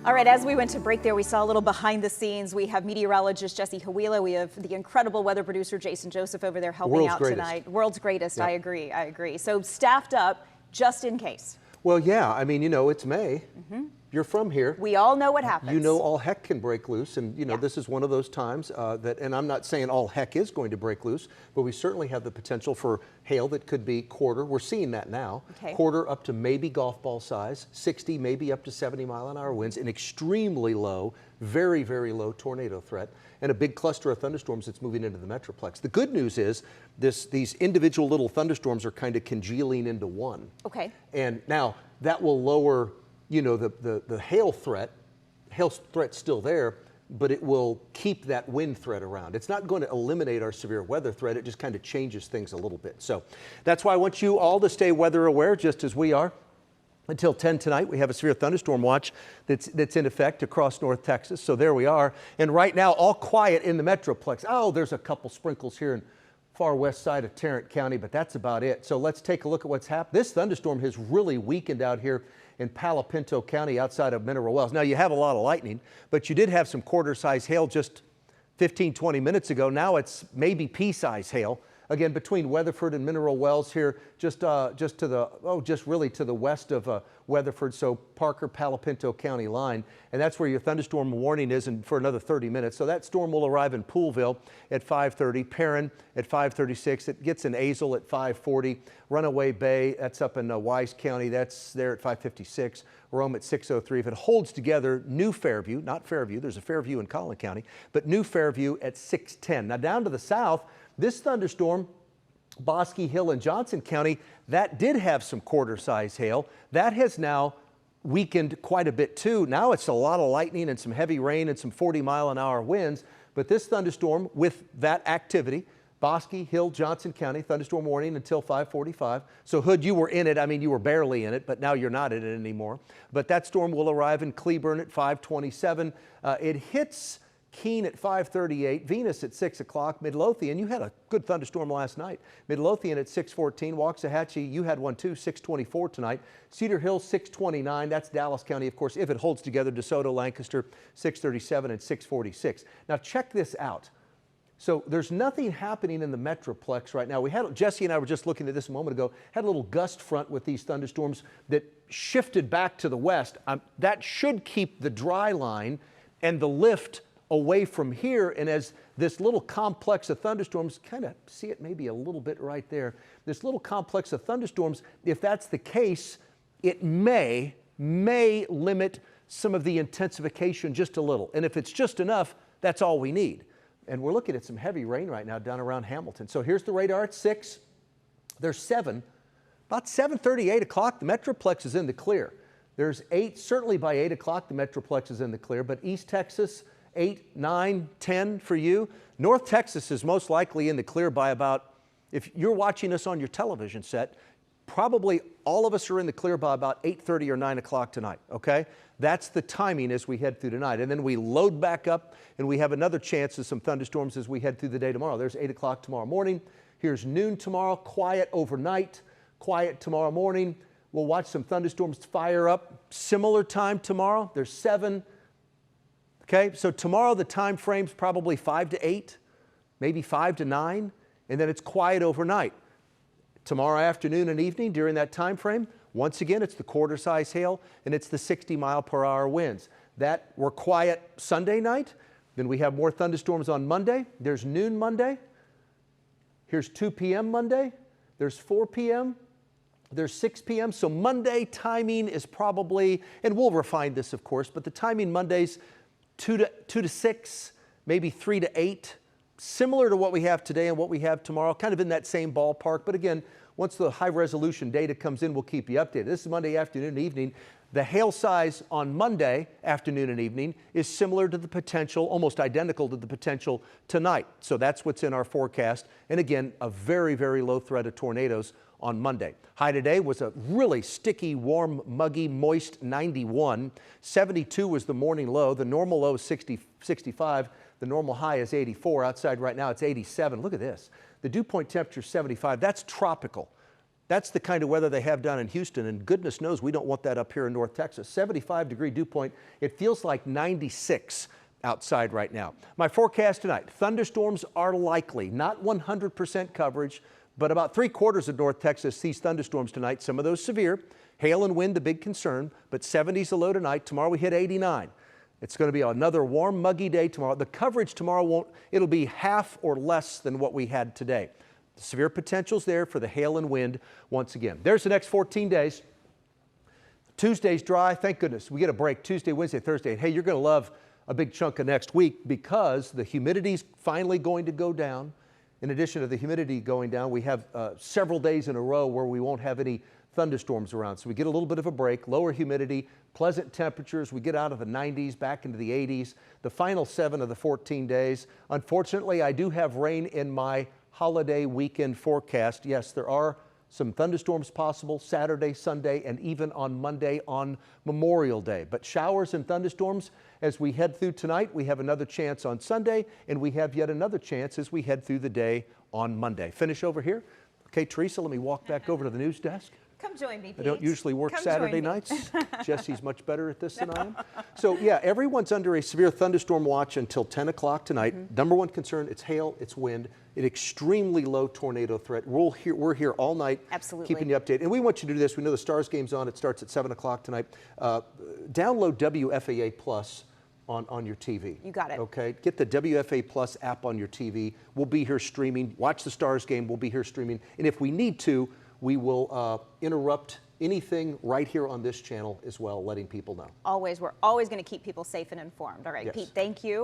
All right, as we went to break there, we saw a little behind the scenes. We have meteorologist Jesse Hawila. We have the incredible weather producer Jason Joseph over there helping out tonight. World's greatest. Yep. I agree. So staffed up just in case. Well, yeah, I mean, you know, it's May. You're from here. We all know what happens. You know all heck can break loose, and you know this is one of those times and I'm not saying all heck is going to break loose, but we certainly have the potential for hail that could be quarter. We're seeing that now. Quarter up to maybe golf ball size, 60, maybe up to 70-mile-an-hour winds, an extremely low, very, very low tornado threat, and a big cluster of thunderstorms that's moving into the Metroplex. The good news is these individual little thunderstorms are kind of congealing into one. Okay. And now that will lower, you know, the hail threat. Hail threat's still there, but it will keep that wind threat around. It's not going to eliminate our severe weather threat. It just kind of changes things a little bit. So that's why I want you all to stay weather aware, just as we are. Until 10 tonight, we have a severe thunderstorm watch that's in effect across North Texas. So there we are. And right now, all quiet in the Metroplex. Oh, there's a couple sprinkles here in far west side of Tarrant County, but that's about it. So let's take a look at what's happened. This thunderstorm has really weakened out here in Palo Pinto County outside of Mineral Wells. Now, you have a lot of lightning, but you did have some quarter-size hail just 15, 20 minutes ago. Now it's maybe pea-size hail. Again, between Weatherford and Mineral Wells here, just really to the west of Weatherford, so Parker, Palo Pinto County line. And that's where your thunderstorm warning is for another 30 minutes. So that storm will arrive in Poolville at 5:30, Perrin at 5:36. It gets in Azle at 5:40. Runaway Bay, that's up in Wise County, that's there at 5:56. Rome at 6:03. If it holds together, New Fairview, not Fairview, there's a Fairview in Collin County, but New Fairview at 6:10. Now down to the south, this thunderstorm, Bosque Hill and Johnson County, that did have some quarter-size hail. That has now weakened quite a bit too. Now it's a lot of lightning and some heavy rain and some 40-mile-an-hour winds. But this thunderstorm with that activity, Bosque Hill, Johnson County, thunderstorm warning until 5:45. So Hood, you were in it. I mean, you were barely in it, but now you're not in it anymore. But that storm will arrive in Cleburne at 5:27. It hits Keene at 5:38, Venus at 6 o'clock, Midlothian, you had a good thunderstorm last night. Midlothian at 6:14, Waxahachie, you had one too, 6:24 tonight. Cedar Hill, 6:29, that's Dallas County, of course, if it holds together. DeSoto, Lancaster, 6:37 and 6:46. Now check this out. So there's nothing happening in the Metroplex right now. Jesse and I were just looking at this a moment ago, had a little gust front with these thunderstorms that shifted back to the west. That should keep the dry line and the lift away from here, and as this little complex of thunderstorms, kind of see it maybe a little bit right there, this little complex of thunderstorms, if that's the case, it may limit some of the intensification just a little. And if it's just enough, that's all we need. And we're looking at some heavy rain right now down around Hamilton. So here's the radar at 6. There's 7. About 7:30, 8 o'clock, the Metroplex is in the clear. There's 8, certainly by 8 o'clock, the Metroplex is in the clear, but East Texas, 8, 9, 10 for you. North Texas is most likely in the clear by about, if you're watching us on your television set, probably all of us are in the clear by about 8:30 or 9 o'clock tonight, okay? That's the timing as we head through tonight. And then we load back up and we have another chance of some thunderstorms as we head through the day tomorrow. There's 8 o'clock tomorrow morning. Here's noon tomorrow, quiet overnight, quiet tomorrow morning. We'll watch some thunderstorms fire up. Similar time tomorrow, there's 7. Okay, so tomorrow the time frame's probably 5 to 8, maybe 5 to 9, and then it's quiet overnight. Tomorrow afternoon and evening during that time frame, once again, it's the quarter-size hail and it's the 60-mile-per-hour winds. We're quiet Sunday night, then we have more thunderstorms on Monday. There's noon Monday. Here's 2 p.m. Monday. There's 4 p.m. There's 6 p.m. So Monday timing is probably, and we'll refine this of course, but the timing Monday's 2 to 6, maybe 3 to 8, similar to what we have today and what we have tomorrow, kind of in that same ballpark. But again, once the high resolution data comes in, we'll keep you updated. This is Monday afternoon and evening. The hail size on Monday afternoon and evening is similar to the potential, almost identical to the potential tonight. So that's what's in our forecast. And again, a very, very low threat of tornadoes on Monday. High today was a really sticky, warm, muggy, moist 91. 72 was the morning low. The normal low is 65. The normal high is 84. Outside right now it's 87. Look at this. The dew point temperature is 75. That's tropical. That's the kind of weather they have down in Houston, and goodness knows we don't want that up here in North Texas. 75-degree dew point. It feels like 96 outside right now. My forecast tonight, thunderstorms are likely, not 100% coverage, but about 3/4 of North Texas sees thunderstorms tonight. Some of those severe. Hail and wind, the big concern, but 70s the low tonight. Tomorrow we hit 89. It's going to be another warm, muggy day tomorrow. The coverage tomorrow it'll be half or less than what we had today. The severe potential's there for the hail and wind once again. There's the next 14 days. Tuesday's dry, thank goodness. We get a break Tuesday, Wednesday, Thursday. And hey, you're going to love a big chunk of next week because the humidity's finally going to go down. In addition to the humidity going down, we have several days in a row where we won't have any thunderstorms around. So we get a little bit of a break, lower humidity, pleasant temperatures. We get out of the 90s, back into the 80s, the final 7 of the 14 days. Unfortunately, I do have rain in my holiday weekend forecast. Yes, there are some thunderstorms possible Saturday, Sunday, and even on Monday on Memorial Day. But showers and thunderstorms as we head through tonight. We have another chance on Sunday, and we have yet another chance as we head through the day on Monday. Finish over here. Okay, Teresa, let me walk back over to the news desk. Come join me, Pete. I don't usually work Saturday nights. Jesse's much better at this than I am. So yeah, everyone's under a severe thunderstorm watch until 10 o'clock tonight. Number one concern, it's hail, it's wind, an extremely low tornado threat. We're here all night. Absolutely. Keeping you updated. And we want you to do this. We know the Stars game's on. It starts at 7 o'clock tonight. Download WFAA Plus on your TV. You got it. Okay, get the WFAA Plus app on your TV. We'll be here streaming. Watch the Stars game. We'll be here streaming. And if we need to, we will interrupt anything right here on this channel as well, letting people know. Always. We're always going to keep people safe and informed. All right, yes. Pete, thank you.